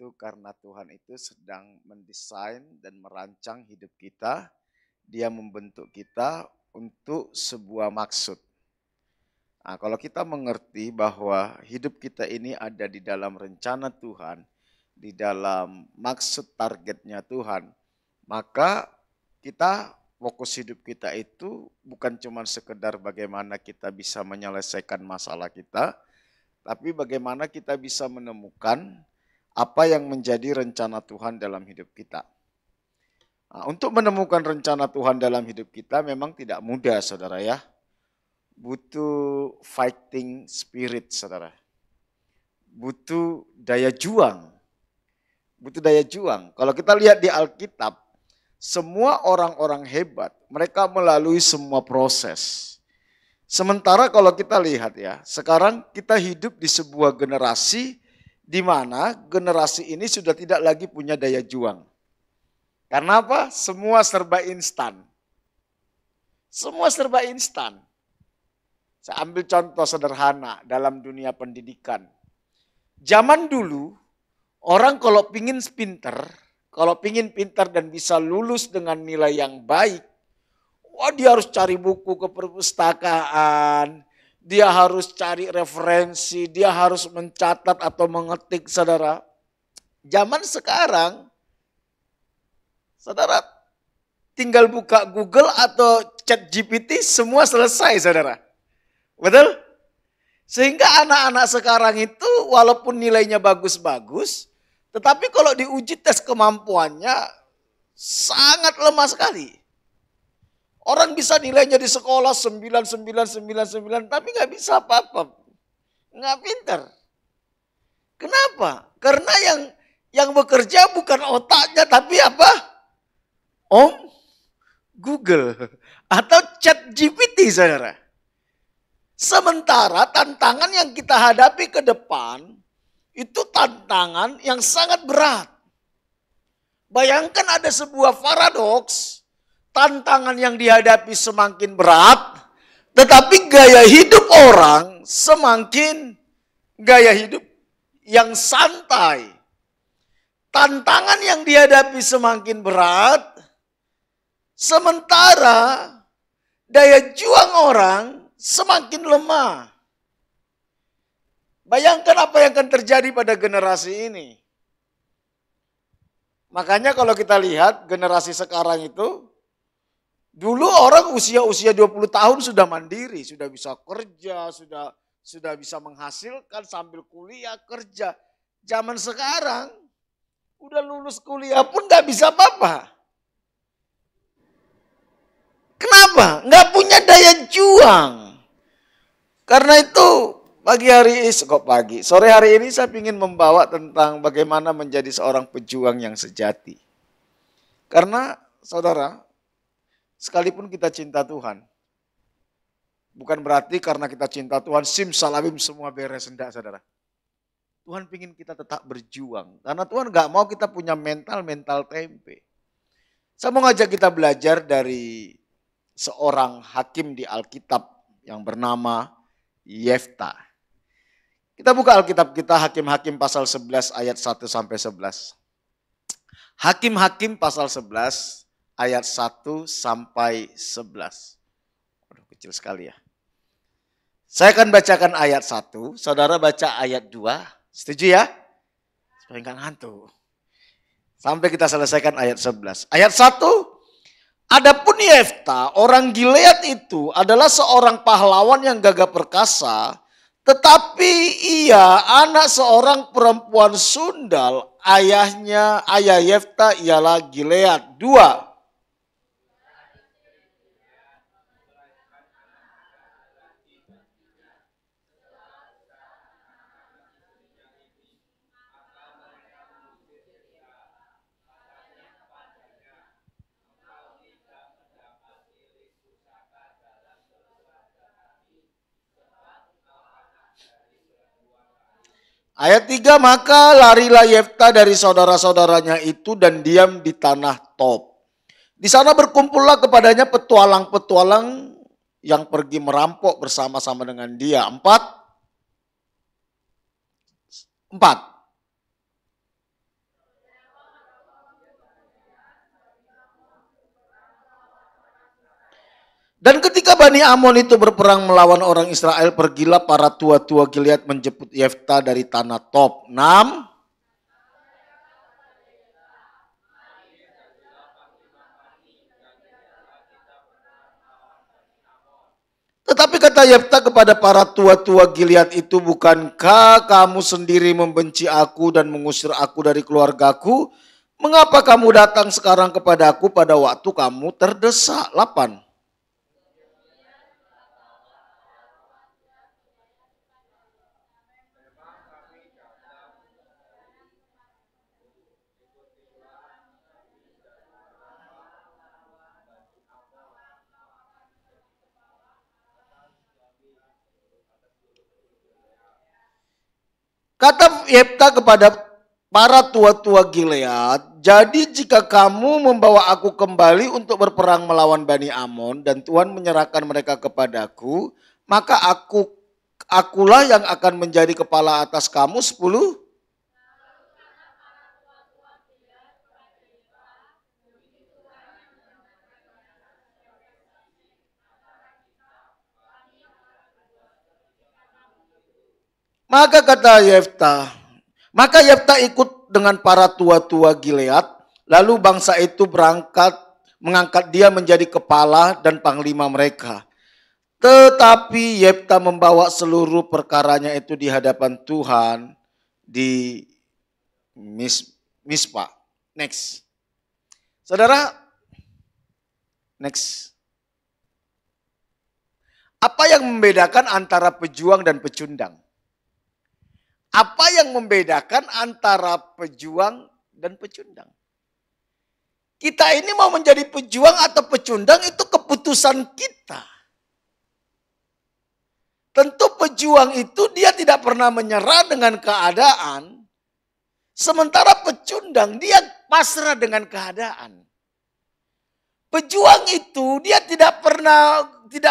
itu karena Tuhan itu sedang mendesain dan merancang hidup kita. Dia membentuk kita untuk sebuah maksud. Nah, kalau kita mengerti bahwa hidup kita ini ada di dalam rencana Tuhan, di dalam maksud targetnya Tuhan, maka kita fokus hidup kita itu bukan cuma sekedar bagaimana kita bisa menyelesaikan masalah kita, tapi bagaimana kita bisa menemukan apa yang menjadi rencana Tuhan dalam hidup kita. Nah, untuk menemukan rencana Tuhan dalam hidup kita memang tidak mudah, saudara ya. Butuh fighting spirit, saudara. Butuh daya juang. Butuh daya juang. Kalau kita lihat di Alkitab, semua orang-orang hebat, mereka melalui semua proses. Sementara kalau kita lihat ya, sekarang kita hidup di sebuah generasi di mana generasi ini sudah tidak lagi punya daya juang. Karena apa? Semua serba instan. Semua serba instan. Saya ambil contoh sederhana dalam dunia pendidikan. Zaman dulu, orang kalau pingin pintar dan bisa lulus dengan nilai yang baik, wah dia harus cari buku ke perpustakaan, dia harus cari referensi, dia harus mencatat atau mengetik, saudara. Zaman sekarang, saudara tinggal buka Google atau chat GPT, semua selesai, saudara. Betul? Sehingga anak-anak sekarang itu walaupun nilainya bagus-bagus, tetapi kalau diuji tes kemampuannya sangat lemah sekali. Orang bisa nilainya di sekolah 9999 tapi nggak bisa apa-apa. Nggak pintar. Kenapa? Karena yang bekerja bukan otaknya tapi apa? Google atau chat GPT, saudara. Sementara tantangan yang kita hadapi ke depan itu tantangan yang sangat berat. Bayangkan ada sebuah paradoks, tantangan yang dihadapi semakin berat, tetapi gaya hidup orang semakin gaya hidup yang santai. Tantangan yang dihadapi semakin berat, sementara daya juang orang semakin lemah. Bayangkan apa yang akan terjadi pada generasi ini. Makanya kalau kita lihat generasi sekarang itu, dulu orang usia 20 tahun sudah mandiri, sudah bisa kerja, sudah bisa menghasilkan sambil kuliah kerja. Zaman sekarang, udah lulus kuliah pun gak bisa apa-apa. Kenapa? Gak punya daya juang. Karena itu sore hari ini saya ingin membawa tentang bagaimana menjadi seorang pejuang yang sejati. Karena saudara, sekalipun kita cinta Tuhan, bukan berarti karena kita cinta Tuhan, simsalabim semua beres, enggak, saudara. Tuhan ingin kita tetap berjuang. Karena Tuhan gak mau kita punya mental tempe. Saya mau ngajak kita belajar dari seorang hakim di Alkitab yang bernama Yefta. Kita buka Alkitab kita, Hakim-Hakim pasal 11 ayat 1 sampai 11. Hakim-Hakim pasal 11 ayat 1 sampai 11. Waduh, kecil sekali ya. Saya akan bacakan ayat 1, saudara baca ayat 2. Setuju ya? Supaya enggak ngantuk. Sampai kita selesaikan ayat 11. Ayat 1, adapun Yefta, orang Gilead itu adalah seorang pahlawan yang gagah perkasa, tetapi ia anak seorang perempuan sundal, ayah Yefta ialah Gilead. 2. Ayat 3, maka larilah Yefta dari saudara-saudaranya itu dan diam di tanah Tob. Di sana berkumpullah kepadanya petualang-petualang yang pergi merampok bersama-sama dengan dia. 4. Ketika Bani Amon itu berperang melawan orang Israel, pergilah para tua-tua Gilead menjemput Yefta dari tanah Tob. 6. Tetapi kata Yefta kepada para tua-tua Gilead itu, bukankah kamu sendiri membenci aku dan mengusir aku dari keluargaku? Mengapa kamu datang sekarang kepadaku pada waktu kamu terdesak? 8. Kata Yefta kepada para tua-tua Gilead, jadi jika kamu membawa aku kembali untuk berperang melawan Bani Amon dan Tuhan menyerahkan mereka kepadaku, maka akulah yang akan menjadi kepala atas kamu. 10. Maka kata Yefta, maka Yefta ikut dengan para tua-tua Gilead, lalu bangsa itu berangkat mengangkat dia menjadi kepala dan panglima mereka. Tetapi Yefta membawa seluruh perkaranya itu di hadapan Tuhan di Mispa. Next. Saudara, next. Apa yang membedakan antara pejuang dan pecundang? Apa yang membedakan antara pejuang dan pecundang? Kita ini mau menjadi pejuang atau pecundang itu keputusan kita. Tentu pejuang itu dia tidak pernah menyerah dengan keadaan. Sementara pecundang dia pasrah dengan keadaan. Pejuang itu dia tidak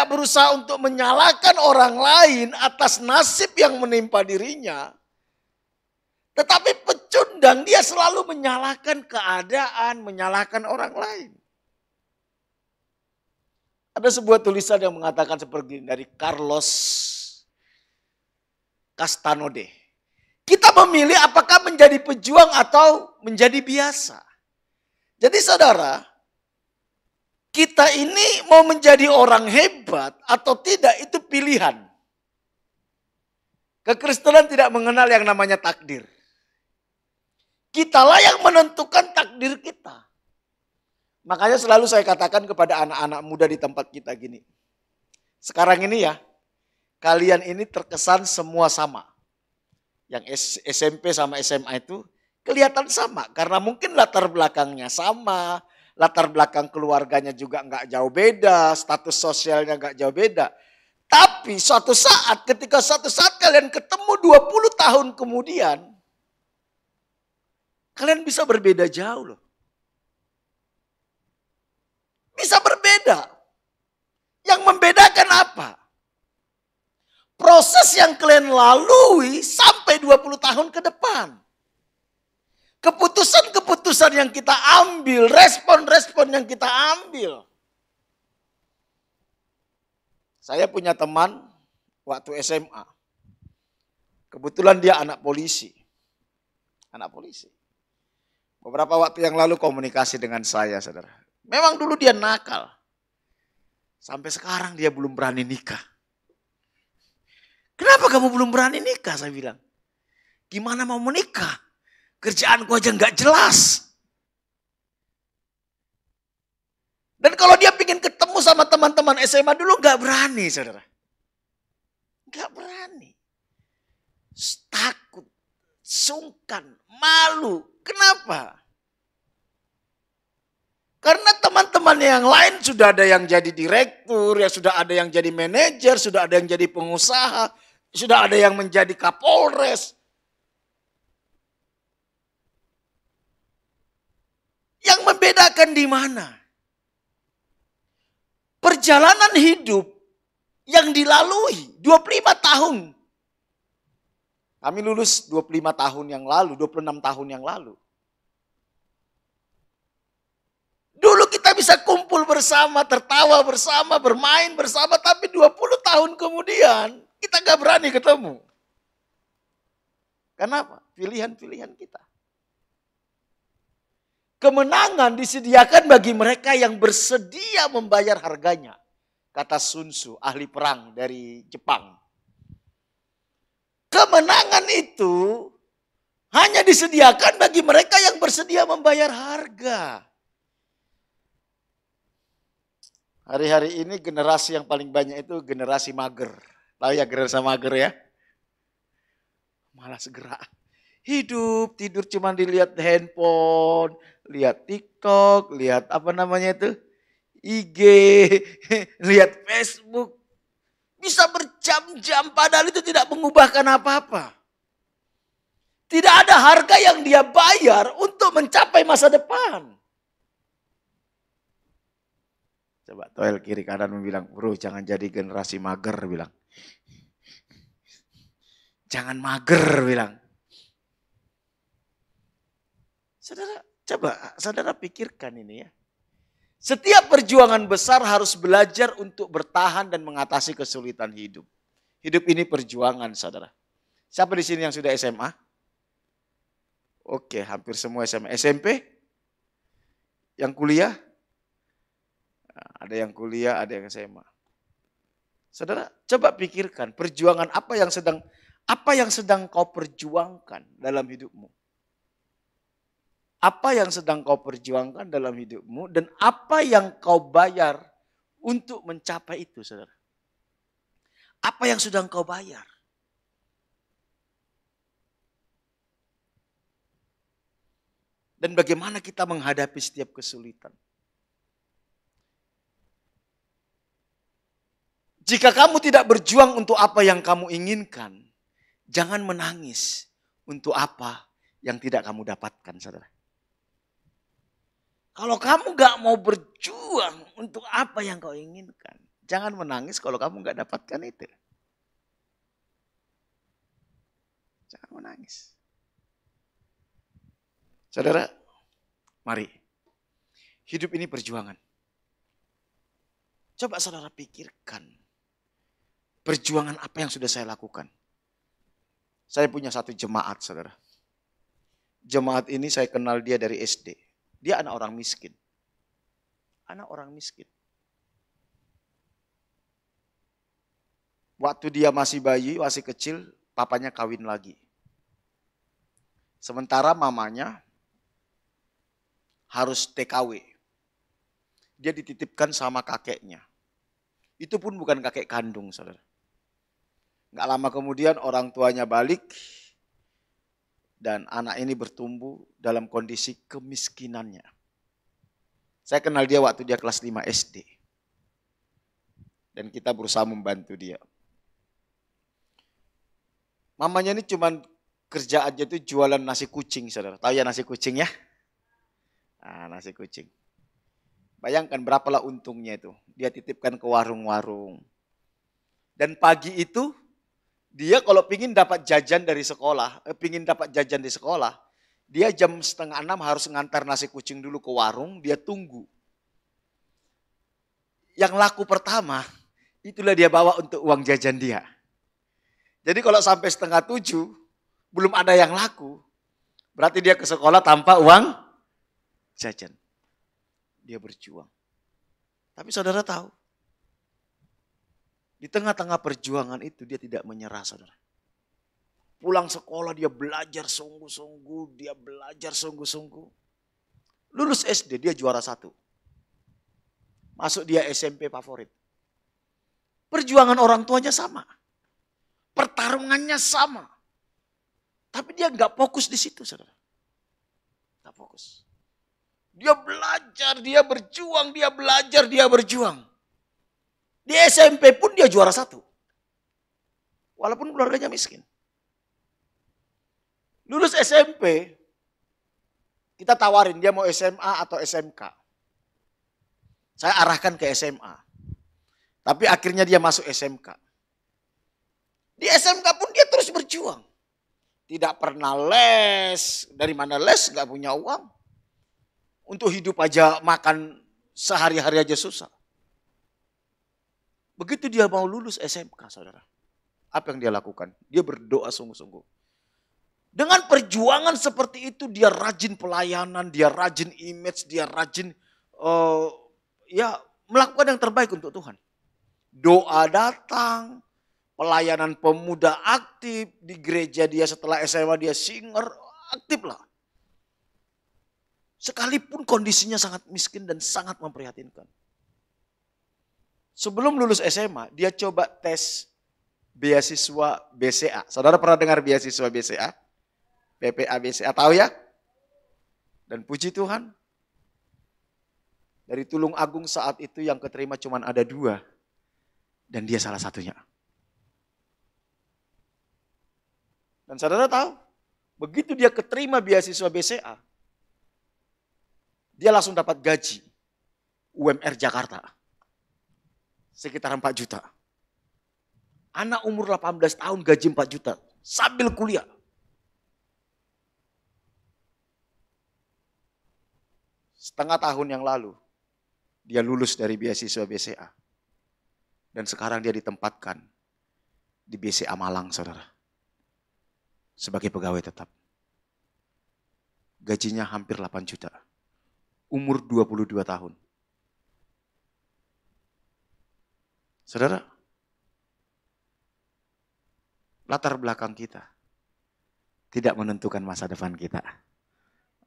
berusaha untuk menyalahkan orang lain atas nasib yang menimpa dirinya. Tetapi pecundang dia selalu menyalahkan keadaan, menyalahkan orang lain. Ada sebuah tulisan yang mengatakan seperti ini dari Carlos Castanode. Kita memilih apakah menjadi pejuang atau menjadi biasa. Jadi saudara, kita ini mau menjadi orang hebat atau tidak itu pilihan. Kekristenan tidak mengenal yang namanya takdir. Kitalah yang menentukan takdir kita. Makanya selalu saya katakan kepada anak-anak muda di tempat kita gini. Sekarang ini ya, kalian ini terkesan semua sama. Yang SMP sama SMA itu kelihatan sama. Karena mungkin latar belakangnya sama. Latar belakang keluarganya juga nggak jauh beda. Status sosialnya nggak jauh beda. Tapi ketika suatu saat kalian ketemu 20 tahun kemudian, kalian bisa berbeda jauh loh. Bisa berbeda. Yang membedakan apa? Proses yang kalian lalui sampai 20 tahun ke depan. Keputusan-keputusan yang kita ambil, respon-respon yang kita ambil. Saya punya teman waktu SMA. Kebetulan dia anak polisi. Anak polisi. Beberapa waktu yang lalu komunikasi dengan saya, saudara. Memang dulu dia nakal. Sampai sekarang dia belum berani nikah. Kenapa kamu belum berani nikah? Saya bilang. Gimana mau menikah? Kerjaanku aja nggak jelas. Dan kalau dia ingin ketemu sama teman-teman SMA dulu nggak berani, saudara. Nggak berani. Takut, sungkan, malu. Kenapa? Karena teman-teman yang lain sudah ada yang jadi direktur, ya sudah ada yang jadi manajer, sudah ada yang jadi pengusaha, sudah ada yang menjadi kapolres. Yang membedakan di mana? Perjalanan hidup yang dilalui 25 tahun. Kami lulus 25 tahun yang lalu, 26 tahun yang lalu. Dulu kita Kita bisa kumpul bersama, tertawa bersama, bermain bersama, tapi 20 tahun kemudian kita gak berani ketemu. Kenapa? Pilihan-pilihan kita. Kemenangan disediakan bagi mereka yang bersedia membayar harganya. Kata Sun Tzu, ahli perang dari Jepang. Kemenangan itu hanya disediakan bagi mereka yang bersedia membayar harga. Hari-hari ini generasi yang paling banyak itu generasi mager. Tahu ya generasi mager ya? Malas gerak. Hidup, tidur cuma dilihat handphone, lihat TikTok, lihat apa namanya itu, IG, lihat Facebook. Bisa berjam-jam padahal itu tidak mengubahkan apa-apa. Tidak ada harga yang dia bayar untuk mencapai masa depan. Coba toel kiri kanan bilang, bro jangan jadi generasi mager, bilang. Jangan mager, bilang. Saudara, coba saudara pikirkan ini ya. Setiap perjuangan besar harus belajar untuk bertahan dan mengatasi kesulitan hidup. Hidup ini perjuangan, saudara. Siapa di sini yang sudah SMA? Oke, hampir semua SMA. SMP? Yang kuliah? Ada yang kuliah, ada yang SMA. Saudara, coba pikirkan perjuangan apa yang sedang kau perjuangkan dalam hidupmu. Apa yang sedang kau perjuangkan dalam hidupmu dan apa yang kau bayar untuk mencapai itu, saudara. Apa yang sedang kau bayar? Dan bagaimana kita menghadapi setiap kesulitan? Jika kamu tidak berjuang untuk apa yang kamu inginkan, jangan menangis untuk apa yang tidak kamu dapatkan, saudara. Kalau kamu gak mau berjuang untuk apa yang kau inginkan, jangan menangis kalau kamu gak dapatkan itu. Jangan menangis. Saudara, mari. Hidup ini perjuangan. Coba saudara pikirkan. Perjuangan apa yang sudah saya lakukan. Saya punya satu jemaat, saudara. Jemaat ini saya kenal dia dari SD. Dia anak orang miskin. Anak orang miskin. Waktu dia masih bayi, masih kecil, papanya kawin lagi. Sementara mamanya harus TKW. Dia dititipkan sama kakeknya. Itu pun bukan kakek kandung, saudara. Gak lama kemudian orang tuanya balik. Dan anak ini bertumbuh dalam kondisi kemiskinannya. Saya kenal dia waktu dia kelas 5 SD. Dan kita berusaha membantu dia. Mamanya ini cuman kerja aja tuh jualan nasi kucing, saudara. Tahu ya nasi kucing ya? Nah, nasi kucing. Bayangkan berapalah untungnya itu. Dia titipkan ke warung-warung. Dan pagi itu dia kalau pingin dapat jajan dari sekolah, dia jam 5:30 harus ngantar nasi kucing dulu ke warung, dia tunggu. Yang laku pertama, itulah dia bawa untuk uang jajan dia. Jadi kalau sampai 6:30, belum ada yang laku, berarti dia ke sekolah tanpa uang jajan. Dia berjuang. Tapi saudara tahu, di tengah-tengah perjuangan itu dia tidak menyerah, saudara. Pulang sekolah dia belajar sungguh-sungguh, Lulus SD dia juara 1. Masuk dia SMP favorit. Perjuangan orang tuanya sama. Pertarungannya sama. Tapi dia nggak fokus di situ, saudara. Nggak fokus. Dia belajar, dia berjuang, dia belajar, dia berjuang. Di SMP pun dia juara 1. Walaupun keluarganya miskin. Lulus SMP, kita tawarin dia mau SMA atau SMK. Saya arahkan ke SMA. Tapi akhirnya dia masuk SMK. Di SMK pun dia terus berjuang. Tidak pernah les. Dari mana les? Gak punya uang. Untuk hidup aja makan sehari-hari aja susah. Begitu dia mau lulus SMK, saudara. Apa yang dia lakukan? Dia berdoa sungguh-sungguh. Dengan perjuangan seperti itu, dia rajin pelayanan, dia rajin image, dia rajin melakukan yang terbaik untuk Tuhan. Doa datang, pelayanan pemuda aktif, di gereja dia setelah SMA dia singer, aktif lah. Sekalipun kondisinya sangat miskin dan sangat memprihatinkan. Sebelum lulus SMA, dia coba tes beasiswa BCA. Saudara pernah dengar beasiswa BCA? PPA BCA, tahu ya? Dan puji Tuhan, dari Tulung Agung saat itu yang keterima cuma ada 2. Dan dia salah satunya. Dan saudara tahu, begitu dia keterima beasiswa BCA, dia langsung dapat gaji UMR Jakarta. Sekitar 4 juta. Anak umur 18 tahun gaji 4 juta. Sambil kuliah. Setengah tahun yang lalu, dia lulus dari beasiswa BCA. Dan sekarang dia ditempatkan di BCA Malang, saudara. Sebagai pegawai tetap. Gajinya hampir 8 juta. Umur 22 tahun. Saudara, latar belakang kita tidak menentukan masa depan kita.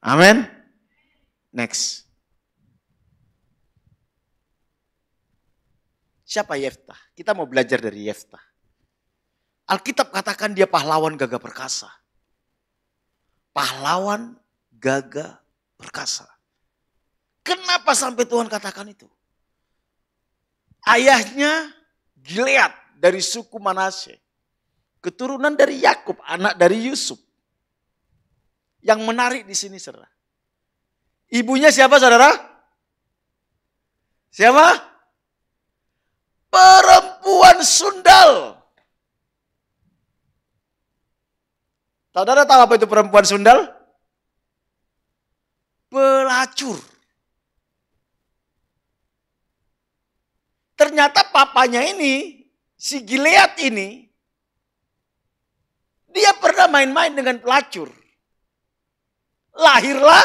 Amin. Next. Siapa Yeftah? Kita mau belajar dari Yeftah. Alkitab katakan dia pahlawan gagah perkasa. Pahlawan gagah perkasa. Kenapa sampai Tuhan katakan itu? Ayahnya Gilead dari suku Manasye. Keturunan dari Yakub, anak dari Yusuf. Yang menarik di sini, saudara. Ibunya siapa, saudara? Siapa? Perempuan sundal. Saudara tahu apa itu perempuan sundal? Pelacur. Ternyata papanya ini, si Gilead ini, dia pernah main-main dengan pelacur. Lahirlah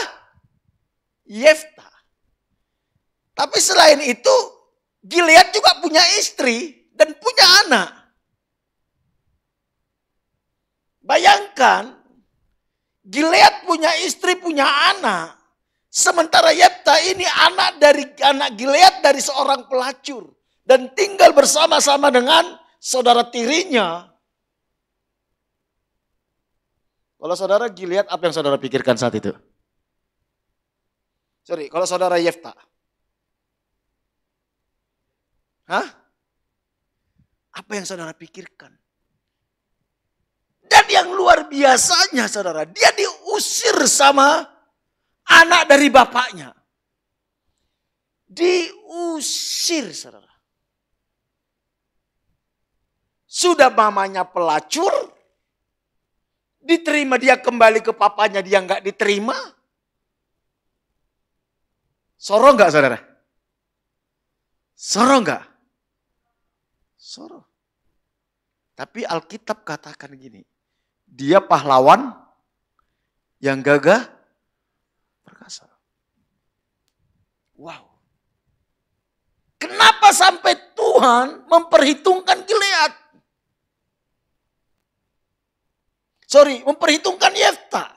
Yeftah. Tapi selain itu, Gilead juga punya istri dan punya anak. Bayangkan, Gilead punya istri, punya anak. Sementara Yeftah ini anak Gilead dari seorang pelacur. Dan tinggal bersama-sama dengan saudara tirinya. Kalau saudara Gilead, apa yang saudara pikirkan saat itu? Kalau saudara Yeftah. Hah? Apa yang saudara pikirkan? Dan yang luar biasanya saudara, dia diusir sama anak dari bapaknya. Diusir saudara. Sudah mamanya pelacur, diterima dia kembali ke papanya, dia nggak diterima. Soro nggak saudara? Soro nggak? Soro. Tapi Alkitab katakan gini, dia pahlawan yang gagah perkasa. Wow. Kenapa sampai Tuhan memperhitungkan Gilead? Memperhitungkan Yeftah.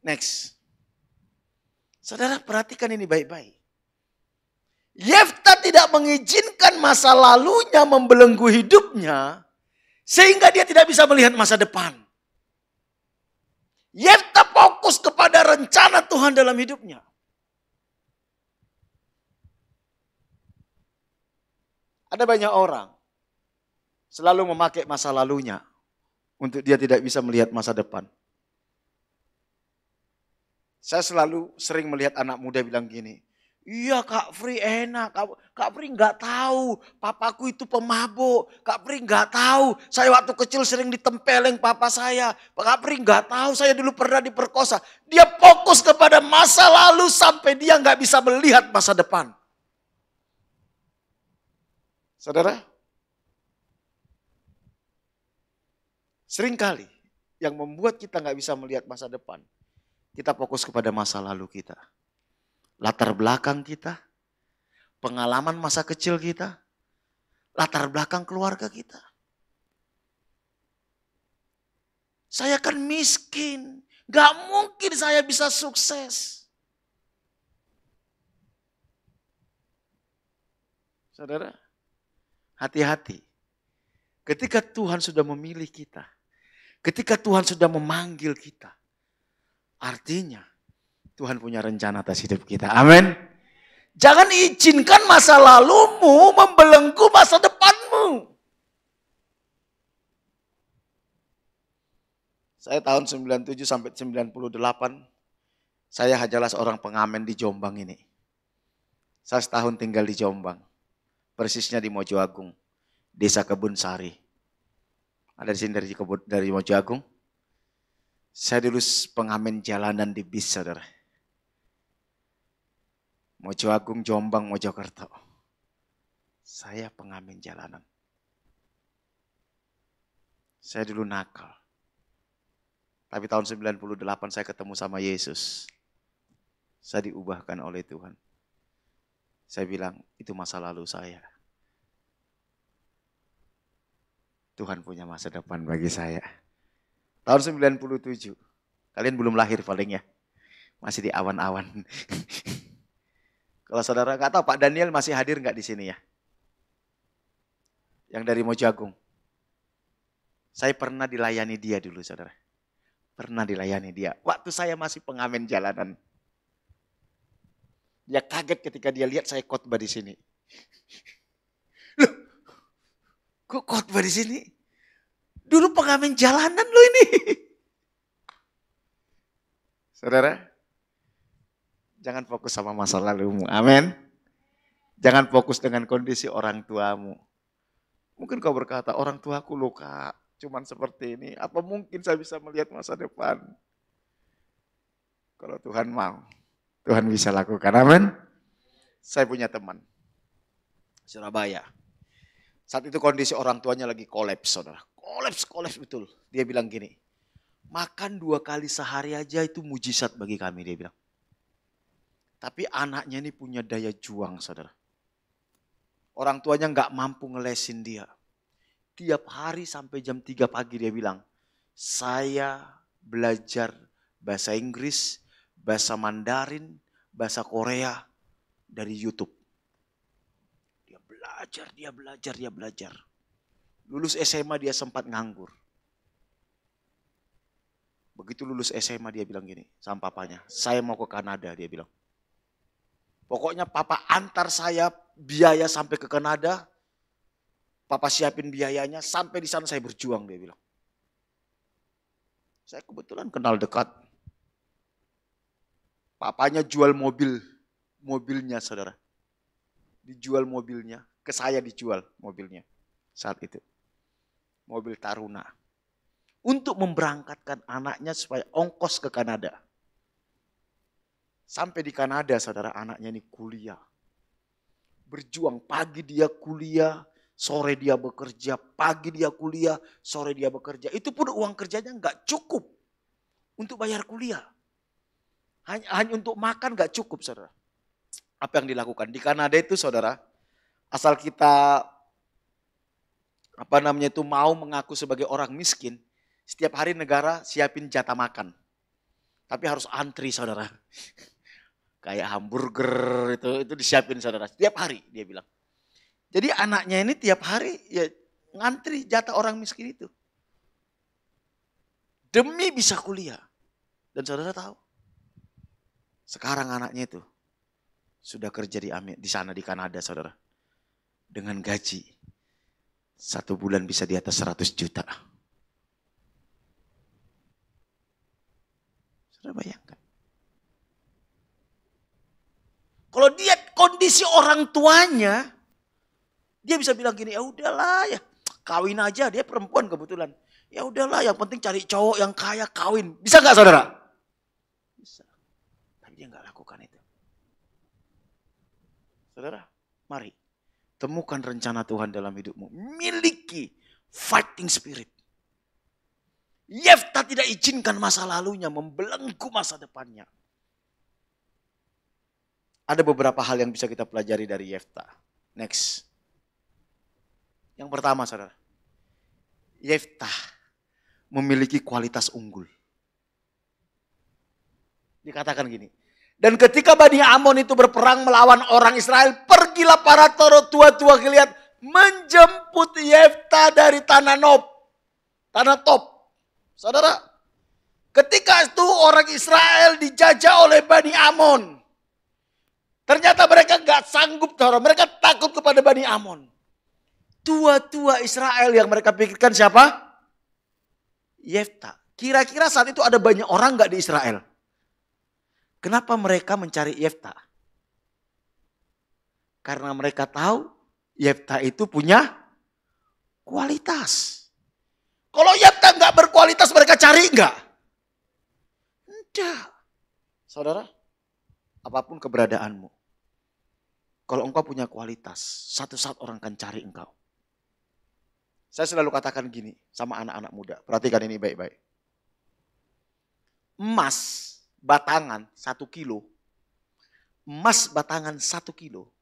Next. Saudara perhatikan ini baik-baik. Yeftah tidak mengizinkan masa lalunya membelenggu hidupnya. Sehingga dia tidak bisa melihat masa depan. Yeftah fokus kepada rencana Tuhan dalam hidupnya. Ada banyak orang selalu memakai masa lalunya untuk dia tidak bisa melihat masa depan. Saya selalu sering melihat anak muda bilang gini, Iya Kak Pri enak, Kak Pri nggak tahu papaku itu pemabuk, Kak Pri nggak tahu saya waktu kecil sering ditempeleng papa saya, Kak Pri nggak tahu saya dulu pernah diperkosa. Dia fokus kepada masa lalu sampai dia nggak bisa melihat masa depan. Saudara, seringkali yang membuat kita nggak bisa melihat masa depan, kita fokus kepada masa lalu kita. Latar belakang kita, pengalaman masa kecil kita, latar belakang keluarga kita. Saya kan miskin, gak mungkin saya bisa sukses. Saudara, hati-hati. Ketika Tuhan sudah memilih kita, ketika Tuhan sudah memanggil kita, artinya Tuhan punya rencana atas hidup kita. Amin. Jangan izinkan masa lalumu membelenggu masa depanmu. Saya tahun 97 sampai 98, saya hanyalah seorang pengamen di Jombang ini. Saya setahun tinggal di Jombang, persisnya di Mojo Agung, Desa Kebun Sari. Ada di sini dari Mojo Agung. Saya dulu pengamen jalanan di bis, saudara. Mojo Agung, Jombang, Mojokerto. Saya pengamen jalanan. Saya dulu nakal. Tapi tahun 98 saya ketemu sama Yesus. Saya diubahkan oleh Tuhan. Saya bilang, itu masa lalu saya. Tuhan punya masa depan bagi saya. Tahun 97. Kalian belum lahir paling ya. Masih di awan-awan. Kalau saudara nggak tahu Pak Daniel masih hadir nggak di sini ya? Yang dari Mojagung. Saya pernah dilayani dia dulu saudara. Pernah dilayani dia. Waktu saya masih pengamen jalanan. Dia kaget ketika dia lihat saya khotbah di sini. Loh, kok khotbah di sini? Dulu pengamen jalanan lo ini. Saudara, jangan fokus sama masa lalumu. Amin. Jangan fokus dengan kondisi orang tuamu. Mungkin kau berkata, orang tuaku luka, cuman seperti ini. Apa mungkin saya bisa melihat masa depan? Kalau Tuhan mau, Tuhan bisa lakukan. Amin. Saya punya teman, Surabaya. Saat itu kondisi orang tuanya lagi kolaps, saudara. Kolaps betul. Dia bilang gini, makan 2 kali sehari aja itu mujizat bagi kami, dia bilang. Tapi anaknya ini punya daya juang, saudara. Orang tuanya nggak mampu ngelesin dia. Tiap hari sampai jam 3 pagi dia bilang, saya belajar bahasa Inggris, bahasa Mandarin, bahasa Korea dari YouTube. Dia belajar. Lulus SMA dia sempat nganggur. Begitu lulus SMA dia bilang gini sama papanya, saya mau ke Kanada, dia bilang. Pokoknya papa antar saya biaya sampai ke Kanada, papa siapin biayanya, sampai di sana saya berjuang, dia bilang. Saya kebetulan kenal dekat. Papanya jual mobilnya saudara. Dijual mobilnya, ke saya dijual mobilnya saat itu. Mobil Taruna. Untuk memberangkatkan anaknya supaya ongkos ke Kanada. Sampai di Kanada saudara, anaknya ini kuliah. Berjuang, pagi dia kuliah, sore dia bekerja, pagi dia kuliah, sore dia bekerja. Itu pun uang kerjanya nggak cukup untuk bayar kuliah. Hanya untuk makan nggak cukup saudara. Apa yang dilakukan? Di Kanada itu saudara, asal kita mau mengaku sebagai orang miskin, setiap hari negara siapin jatah makan. Tapi harus antri saudara. Kayak hamburger itu disiapin saudara. Setiap hari dia bilang. Jadi anaknya ini tiap hari ya ngantri jatah orang miskin itu. Demi bisa kuliah. Dan saudara tahu. Sekarang anaknya itu sudah kerja di sana di Kanada saudara. Dengan gaji 1 bulan bisa di atas 100 juta. Saudara bayangkan. Kalau dia kondisi orang tuanya, dia bisa bilang gini, ya udahlah ya kawin aja, dia perempuan kebetulan. Ya udahlah yang penting cari cowok yang kaya kawin. Bisa gak saudara? Bisa. Tapi dia gak lakukan itu. Saudara, mari temukan rencana Tuhan dalam hidupmu. Miliki fighting spirit. Yefta tidak izinkan masa lalunya membelenggu masa depannya. Ada beberapa hal yang bisa kita pelajari dari Yefta. Next. Yang pertama saudara. Yefta memiliki kualitas unggul. Dikatakan gini. Dan ketika Bani Amon itu berperang melawan orang Israel, pergilah para tua-tua Gilead menjemput Yefta dari tanah Nob. Tanah Tob. Saudara, ketika itu orang Israel dijajah oleh Bani Amon. Ternyata mereka gak sanggup, saudara. Mereka takut kepada Bani Amon. Tua-tua Israel yang mereka pikirkan siapa? Yefta. Kira-kira saat itu ada banyak orang gak di Israel? Kenapa mereka mencari Yefta? Karena mereka tahu Yefta itu punya kualitas. Kalau Yefta gak berkualitas mereka cari gak? Tidak. Saudara, apapun keberadaanmu. Kalau engkau punya kualitas, satu saat orang akan cari engkau. Saya selalu katakan gini sama anak-anak muda. Perhatikan ini baik-baik. Emas batangan 1 kilo. Emas batangan 1 kilo.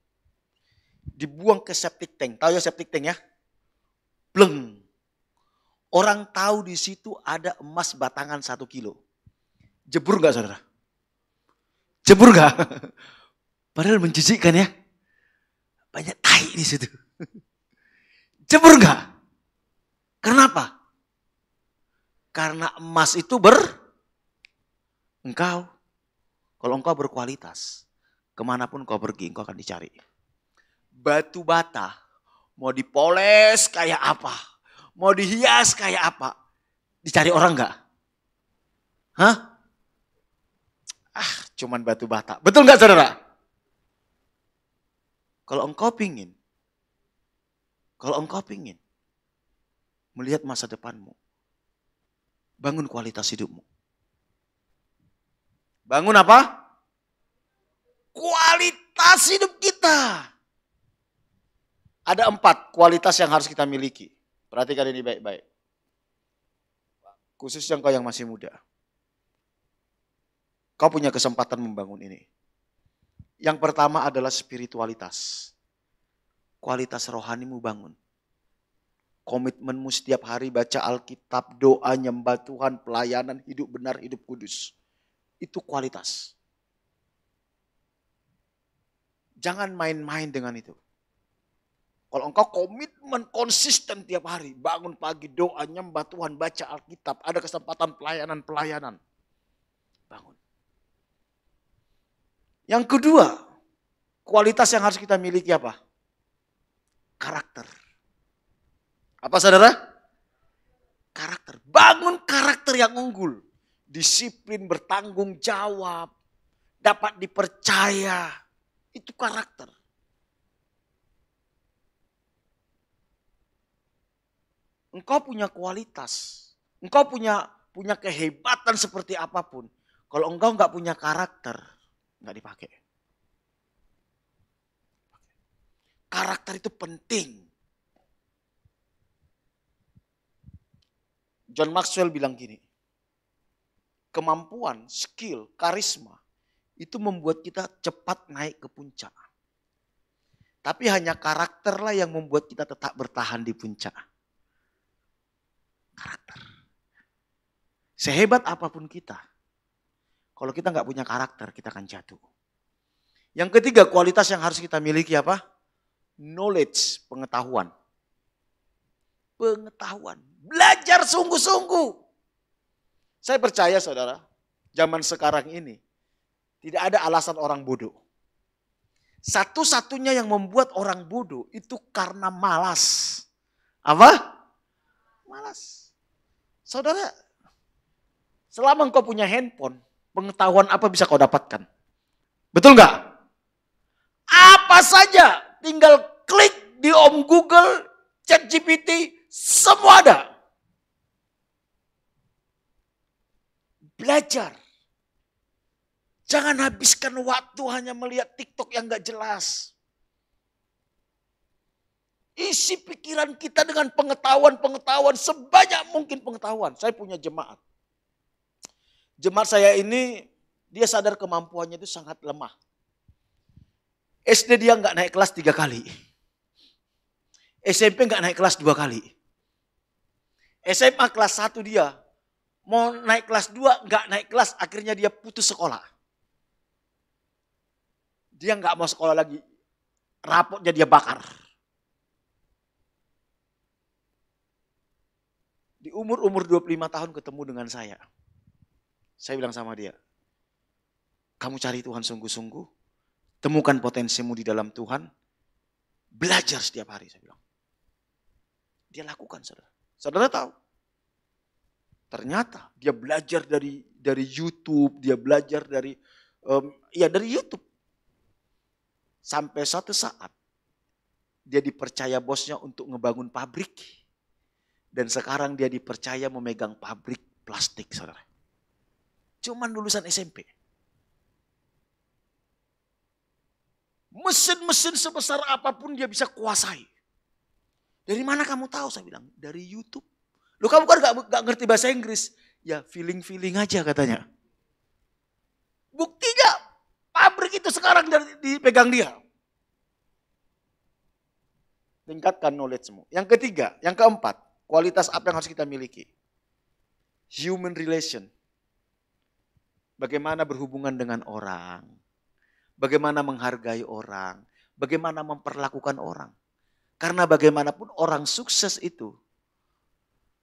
Dibuang ke septic tank. Tahu ya septic tank ya? Bleng. Orang tahu di situ ada emas batangan 1 kilo. Jebur gak saudara? Jebur gak? Padahal menjijikkan ya. Banyak tai di situ. Jebur gak? Kenapa? Karena emas itu engkau. Kalau engkau berkualitas, kemanapun kau pergi, engkau akan dicari. Batu bata, mau dipoles kayak apa? Mau dihias kayak apa? Dicari orang gak? Hah? Cuman batu bata. Betul gak saudara? Kalau engkau pingin melihat masa depanmu, bangun kualitas hidupmu. Bangun apa? Kualitas hidup kita. Ada 4 kualitas yang harus kita miliki. Perhatikan ini baik-baik. Khusus yang kau yang masih muda. Kau punya kesempatan membangun ini. Yang pertama adalah spiritualitas. Kualitas rohanimu bangun. Komitmenmu setiap hari baca Alkitab, doa, nyembah Tuhan, pelayanan, hidup benar, hidup kudus. Itu kualitas. Jangan main-main dengan itu. Kalau engkau komitmen konsisten tiap hari, bangun pagi, doa, nyembah Tuhan, baca Alkitab, ada kesempatan pelayanan. Bangun. Yang kedua, kualitas yang harus kita miliki apa? Karakter. Apa saudara? Karakter. Bangun karakter yang unggul. Disiplin, bertanggung jawab, dapat dipercaya. Itu karakter. Engkau punya kualitas. Engkau punya kehebatan seperti apapun. Kalau engkau nggak punya karakter, nggak dipakai. Karakter itu penting. John Maxwell bilang gini. Kemampuan, skill, karisma itu membuat kita cepat naik ke puncak. Tapi hanya karakterlah yang membuat kita tetap bertahan di puncak. Karakter. Sehebat apapun kita, kalau kita nggak punya karakter, kita akan jatuh. Yang ketiga, kualitas yang harus kita miliki apa? Knowledge, pengetahuan. Pengetahuan. Belajar sungguh-sungguh. Saya percaya saudara, zaman sekarang ini tidak ada alasan orang bodoh. Satu-satunya yang membuat orang bodoh itu karena malas. Apa? Malas. Saudara, selama engkau punya handphone, pengetahuan apa bisa kau dapatkan? Betul nggak? Apa saja, tinggal klik di Om Google, ChatGPT, semua ada. Belajar. Jangan habiskan waktu hanya melihat TikTok yang gak jelas. Isi pikiran kita dengan pengetahuan-pengetahuan, sebanyak mungkin pengetahuan. Saya punya jemaat. Jemaat saya ini, dia sadar kemampuannya itu sangat lemah. SD dia nggak naik kelas 3 kali. SMP nggak naik kelas 2 kali. SMA kelas 1 dia, mau naik kelas 2 nggak naik kelas, akhirnya dia putus sekolah. Dia nggak mau sekolah lagi, rapotnya dia bakar. Di umur 25 tahun ketemu dengan saya. Saya bilang sama dia, kamu cari Tuhan sungguh-sungguh, temukan potensimu di dalam Tuhan, belajar setiap hari, saya bilang. Dia lakukan, saudara. Saudara tahu? Ternyata dia belajar dari YouTube, dia belajar dari YouTube. Sampai suatu saat dia dipercaya bosnya untuk ngebangun pabrik. Dan sekarang dia dipercaya memegang pabrik plastik, saudara. Cuman lulusan SMP. Mesin-mesin sebesar apapun dia bisa kuasai. Dari mana kamu tahu? Saya bilang, dari YouTube. Loh, kamu kan gak ngerti bahasa Inggris. Ya feeling-feeling aja katanya. Buktinya pabrik itu sekarang dipegang dia. Tingkatkan knowledge-mu. Yang ketiga, yang keempat. Kualitas apa yang harus kita miliki? Human relation. Bagaimana berhubungan dengan orang. Bagaimana menghargai orang. Bagaimana memperlakukan orang. Karena bagaimanapun orang sukses itu.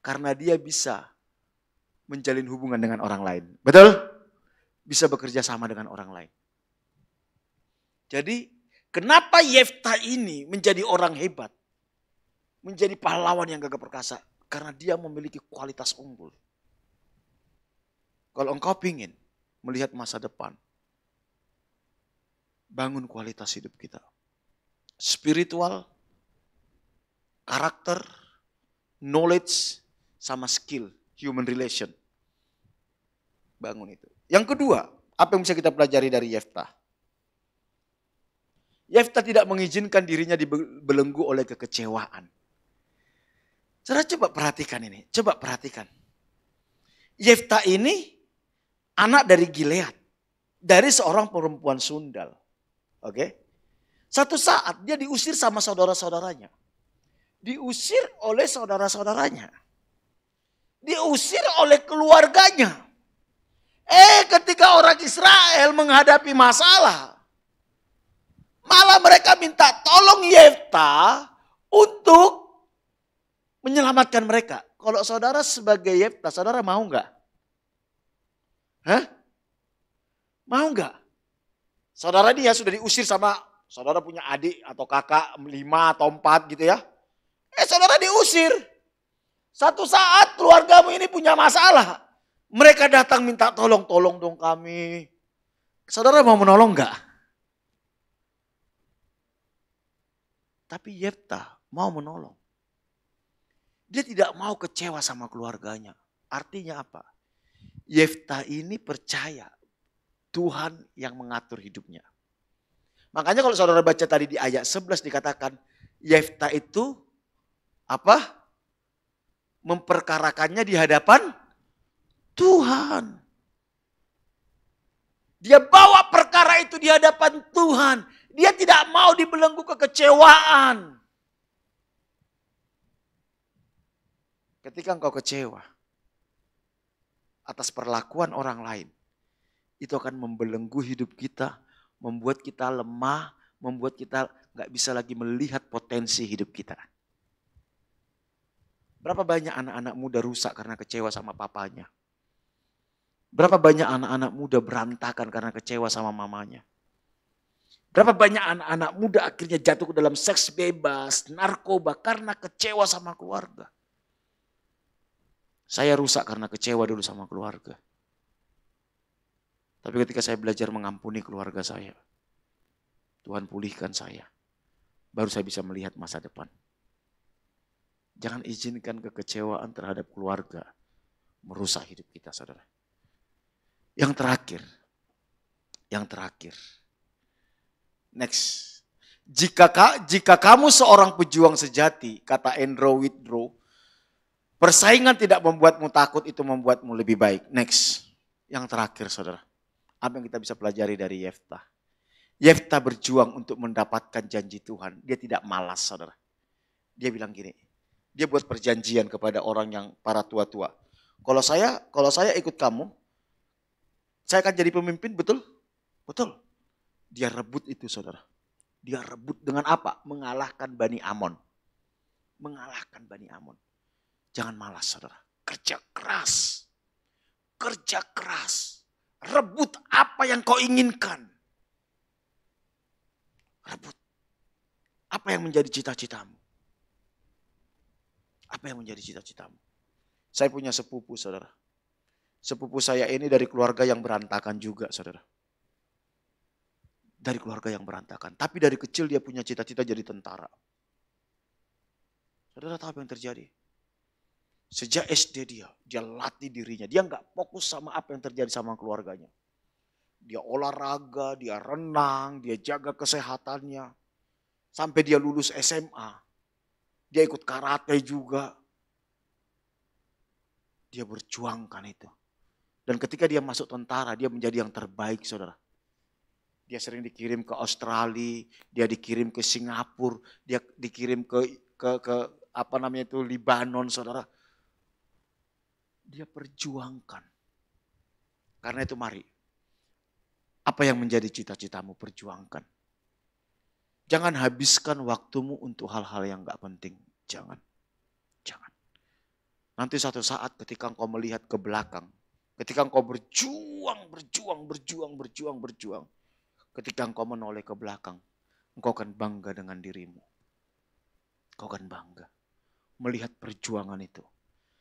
Karena dia bisa menjalin hubungan dengan orang lain. Betul? Bisa bekerja sama dengan orang lain. Jadi kenapa Yefta ini menjadi orang hebat? Menjadi pahlawan yang gagah perkasa. Karena dia memiliki kualitas unggul. Kalau engkau ingin melihat masa depan. Bangun kualitas hidup kita. Spiritual, karakter, knowledge, sama skill, human relation. Bangun itu. Yang kedua, apa yang bisa kita pelajari dari Yefta? Yefta tidak mengizinkan dirinya dibelenggu oleh kekecewaan. Saudara coba perhatikan ini, coba perhatikan. Yefta ini anak dari Gilead, dari seorang perempuan sundal. Oke? Satu saat dia diusir sama saudara-saudaranya. Diusir oleh saudara-saudaranya. Diusir oleh keluarganya. Ketika orang Israel menghadapi masalah, malah mereka minta tolong Yefta untuk menyelamatkan mereka. Kalau saudara sebagai Yefta, saudara mau nggak? Hah? Mau nggak? Saudara dia sudah diusir sama, saudara punya adik atau kakak 5 atau 4 gitu ya. Saudara diusir. Satu saat keluargamu ini punya masalah. Mereka datang minta tolong dong kami. Saudara mau menolong nggak? Tapi Yefta mau menolong. Dia tidak mau kecewa sama keluarganya. Artinya apa? Yefta ini percaya Tuhan yang mengatur hidupnya. Makanya kalau saudara baca tadi di ayat 11 dikatakan Yefta itu apa? Memperkarakannya di hadapan Tuhan. Dia bawa perkara itu di hadapan Tuhan. Dia tidak mau dibelenggu kekecewaan. Ketika engkau kecewa atas perlakuan orang lain, itu akan membelenggu hidup kita, membuat kita lemah, membuat kita gak bisa lagi melihat potensi hidup kita. Berapa banyak anak-anak muda rusak karena kecewa sama papanya? Berapa banyak anak-anak muda berantakan karena kecewa sama mamanya? Berapa banyak anak-anak muda akhirnya jatuh ke dalam seks bebas, narkoba karena kecewa sama keluarga? Saya rusak karena kecewa dulu sama keluarga. Tapi ketika saya belajar mengampuni keluarga saya, Tuhan pulihkan saya. Baru saya bisa melihat masa depan. Jangan izinkan kekecewaan terhadap keluarga merusak hidup kita, saudara. Yang terakhir. Next. Jika kamu seorang pejuang sejati, kata Andrew Whitbread, persaingan tidak membuatmu takut, itu membuatmu lebih baik. Next. Yang terakhir, saudara. Apa yang kita bisa pelajari dari Yeftah? Yeftah berjuang untuk mendapatkan janji Tuhan. Dia tidak malas, saudara. Dia bilang gini, dia buat perjanjian kepada orang yang para tua-tua. Kalau saya ikut kamu, saya akan jadi pemimpin, betul? Betul. Dia rebut itu, saudara. Dia rebut dengan apa? Mengalahkan Bani Amon. Mengalahkan Bani Amon. Jangan malas, saudara. Kerja keras. Kerja keras. Rebut apa yang kau inginkan. Rebut. Apa yang menjadi cita-citamu? Apa yang menjadi cita-citamu? Saya punya sepupu, saudara. Sepupu saya ini dari keluarga yang berantakan juga, saudara. Dari keluarga yang berantakan. Tapi dari kecil dia punya cita-cita jadi tentara. Saudara tahu apa yang terjadi? Sejak SD dia latih dirinya. Dia nggak fokus sama apa yang terjadi sama keluarganya. Dia olahraga, dia renang, dia jaga kesehatannya. Sampai dia lulus SMA. Dia ikut karate juga. Dia berjuangkan itu. Dan ketika dia masuk tentara, dia menjadi yang terbaik, saudara. Dia sering dikirim ke Australia, dia dikirim ke Singapura, dia dikirim ke Libanon, saudara. Dia perjuangkan. Karena itu mari, apa yang menjadi cita-citamu perjuangkan. Jangan habiskan waktumu untuk hal-hal yang gak penting. Jangan. Nanti suatu saat ketika engkau melihat ke belakang, ketika engkau berjuang. Ketika engkau menoleh ke belakang, engkau akan bangga dengan dirimu. Engkau akan bangga melihat perjuangan itu.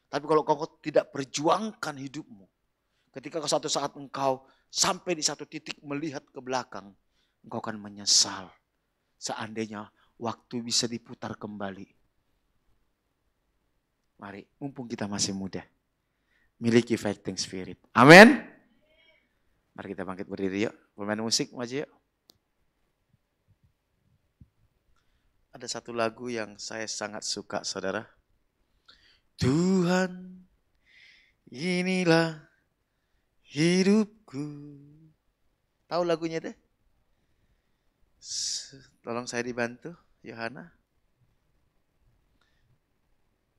Tapi kalau engkau tidak perjuangkan hidupmu, ketika suatu saat engkau sampai di satu titik melihat ke belakang, engkau akan menyesal. Seandainya waktu bisa diputar kembali. Mari, mumpung kita masih muda, miliki fighting spirit. Amin. Mari kita bangkit berdiri yuk. Pemain musik maju yuk. Ada satu lagu yang saya sangat suka, saudara. Tuhan, inilah hidupku. Tahu lagunya deh? Tolong saya dibantu, Yohana.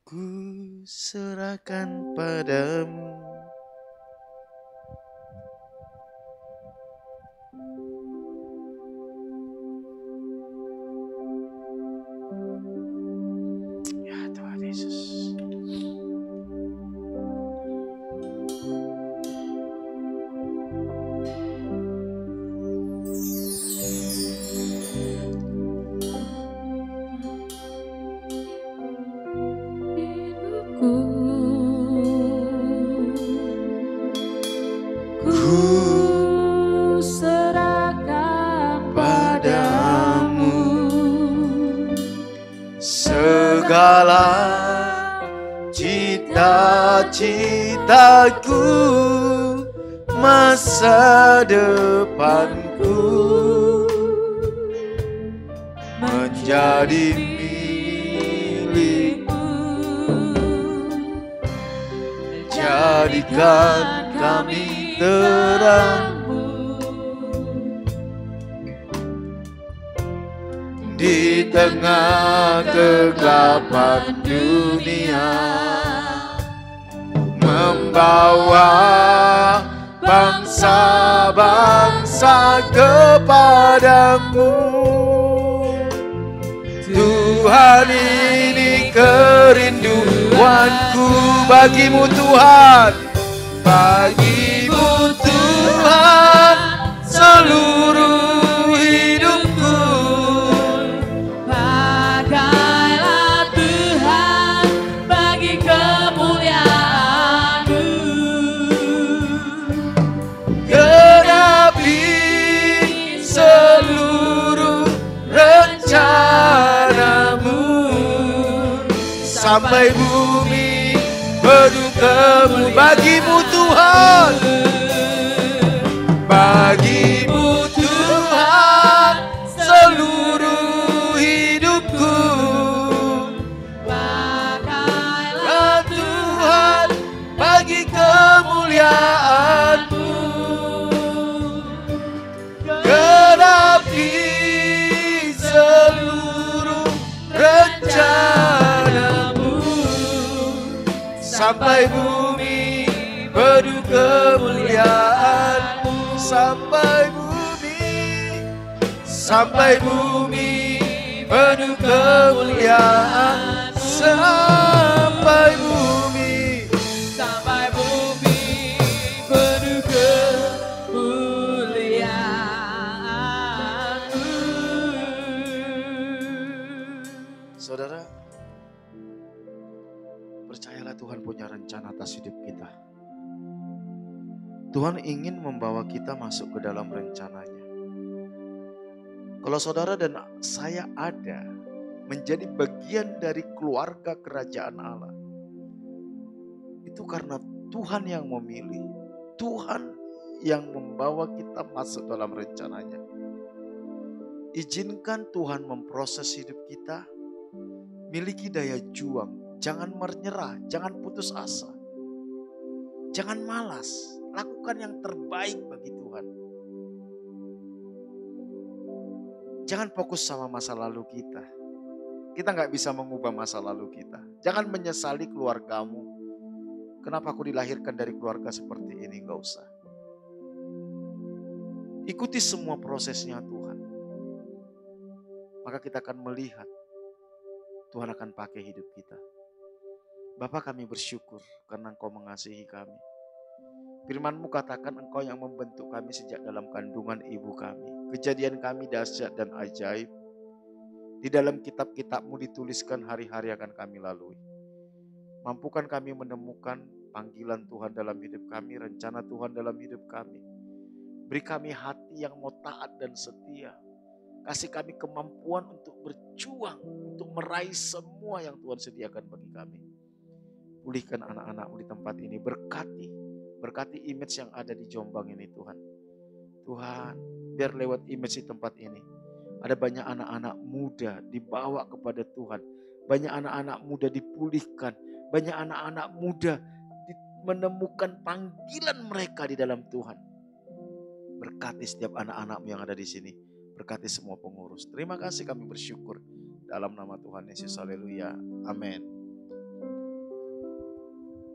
Ku serahkan padamu. Segala cita-citaku, masa depanku menjadi milikmu. Jadikan kami terangmu di tengah kegelapan dunia, membawa bangsa-bangsa kepadamu. Tuhan, ini kerinduanku bagimu Tuhan, bagimu Tuhan seluruh hidupku. Pakailah Tuhan bagi kemuliaan-Mu. Genapi seluruh sampai bumi penuh kemuliaan. Bagimu Tuhan, bagimu Tuhan seluruh hidupku. Pakailah Tuhan bagi kemuliaan-Mu. Genapi seluruh rencana-Mu. Sampai bumi penuh kemuliaan-Mu. Sampai bumi penuh kemuliaan. Sampai bumi penuh kemuliaan. Saudara, percayalah Tuhan punya rencana atas hidup kita. Tuhan ingin membawa kita masuk ke dalam rencananya. Kalau saudara dan saya ada menjadi bagian dari keluarga kerajaan Allah, itu karena Tuhan yang memilih, Tuhan yang membawa kita masuk dalam rencananya. Izinkan Tuhan memproses hidup kita, miliki daya juang, jangan menyerah, jangan putus asa, jangan malas, lakukan yang terbaik bagi Tuhan. Jangan fokus sama masa lalu kita. Kita gak bisa mengubah masa lalu kita. Jangan menyesali keluargamu. Kenapa aku dilahirkan dari keluarga seperti ini? Gak usah. Ikuti semua prosesnya Tuhan. Maka kita akan melihat Tuhan akan pakai hidup kita. Bapa, kami bersyukur karena Engkau mengasihi kami. Firman-Mu katakan Engkau yang membentuk kami sejak dalam kandungan ibu kami. Kejadian kami dahsyat dan ajaib. Di dalam kitab-kitab-Mu dituliskan hari-hari akan kami lalui. Mampukan kami menemukan panggilan Tuhan dalam hidup kami, rencana Tuhan dalam hidup kami. Beri kami hati yang mau taat dan setia. Kasih kami kemampuan untuk berjuang, untuk meraih semua yang Tuhan sediakan bagi kami. Pulihkan anak-anak-Mu di tempat ini, berkati image yang ada di Jombang ini Tuhan. Tuhan, biar lewat image di tempat ini, ada banyak anak-anak muda dibawa kepada Tuhan. Banyak anak-anak muda dipulihkan. Banyak anak-anak muda menemukan panggilan mereka di dalam Tuhan. Berkati setiap anak-anak-Mu yang ada di sini. Berkati semua pengurus. Terima kasih, kami bersyukur. Dalam nama Tuhan Yesus, haleluya. Amin.